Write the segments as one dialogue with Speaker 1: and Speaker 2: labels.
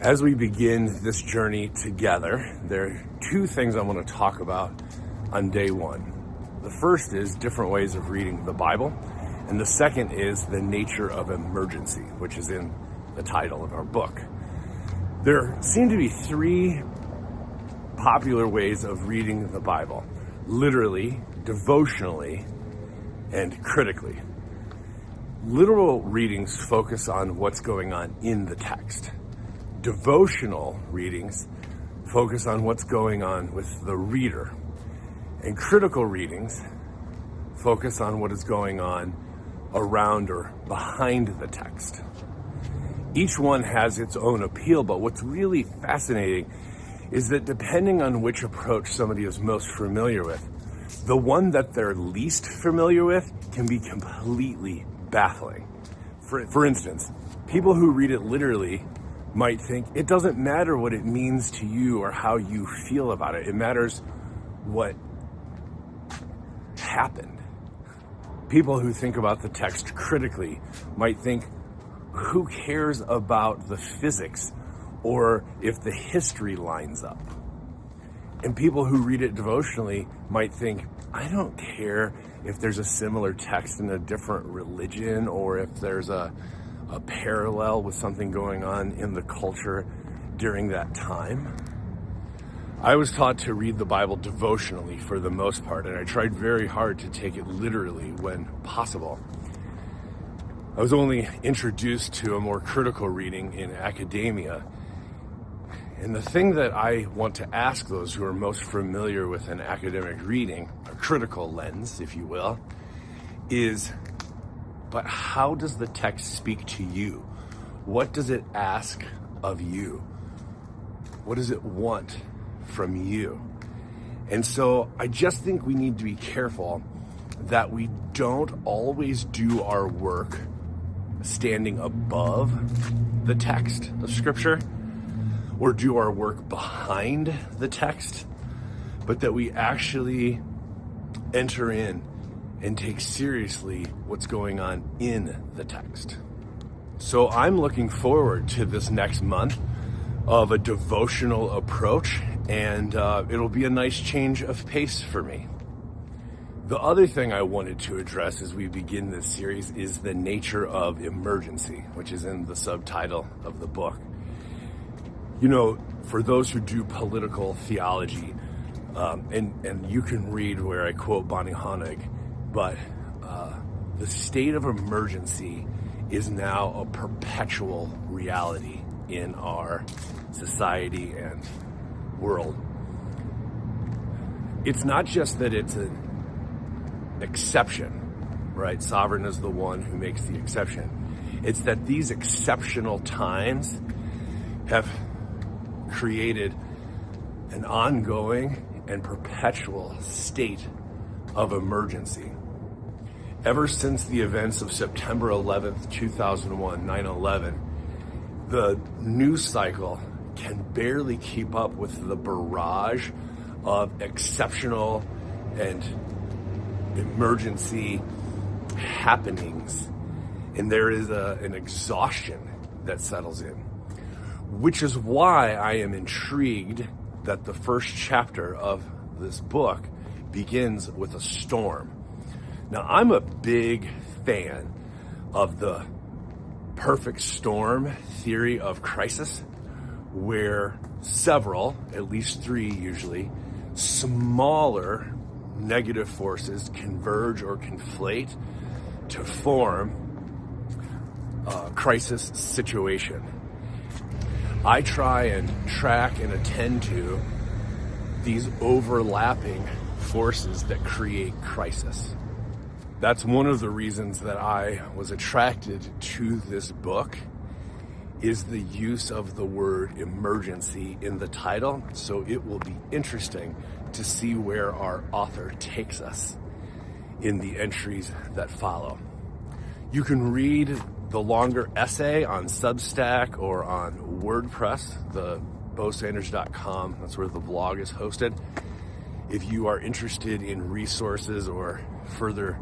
Speaker 1: As we begin this journey together, there are two things I want to talk about on day one. The first is different ways of reading the Bible, and the second is the nature of emergency, which is in the title of our book. There seem to be three popular ways of reading the Bible: literally, devotionally, and critically. Literal readings focus on what's going on in the text. Devotional readings focus on what's going on with the reader. And critical readings focus on what is going on around or behind the text. Each one has its own appeal, but what's really fascinating is that depending on which approach somebody is most familiar with, the one that they're least familiar with can be completely baffling. For instance, people who read it literally might think it doesn't matter what it means to you or how you feel about it. It matters what happened. People who think about the text critically might think, who cares about the physics or if the history lines up? And people who read it devotionally might think, I don't care if there's a similar text in a different religion or if there's a parallel with something going on in the culture during that time. I was taught to read the Bible devotionally for the most part, and I tried very hard to take it literally when possible. I was only introduced to a more critical reading in academia. And the thing that I want to ask those who are most familiar with an academic reading, a critical lens, if you will, is, but how does the text speak to you? What does it ask of you? What does it want from you? And so I just think we need to be careful that we don't always do our work standing above the text of Scripture or do our work behind the text, but that we actually enter in and take seriously what's going on in the text. So I'm looking forward to this next month of a devotional approach, and it'll be a nice change of pace for me. The other thing I wanted to address as we begin this series is the nature of emergency, which is in the subtitle of the book. You know, for those who do political theology, and you can read where I quote Bonnie Honig, but the state of emergency is now a perpetual reality in our society and world. It's not just that it's an exception, right? Sovereign is the one who makes the exception. It's that these exceptional times have created an ongoing and perpetual state of emergency. Ever since the events of September 11th, 2001, 9/11, the news cycle can barely keep up with the barrage of exceptional and emergency happenings. And there is an exhaustion that settles in, which is why I am intrigued that the first chapter of this book begins with a storm. Now, I'm a big fan of the perfect storm theory of crisis, where several, at least three usually, smaller negative forces converge or conflate to form a crisis situation. I try and track and attend to these overlapping forces that create crisis. That's one of the reasons that I was attracted to this book, is the use of the word emergency in the title. So it will be interesting to see where our author takes us in the entries that follow. You can read the longer essay on Substack or on WordPress, the bosanders.com. That's where the blog is hosted. If you are interested in resources or further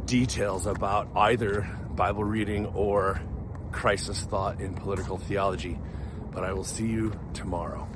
Speaker 1: details about either Bible reading or crisis thought in political theology, but I will see you tomorrow.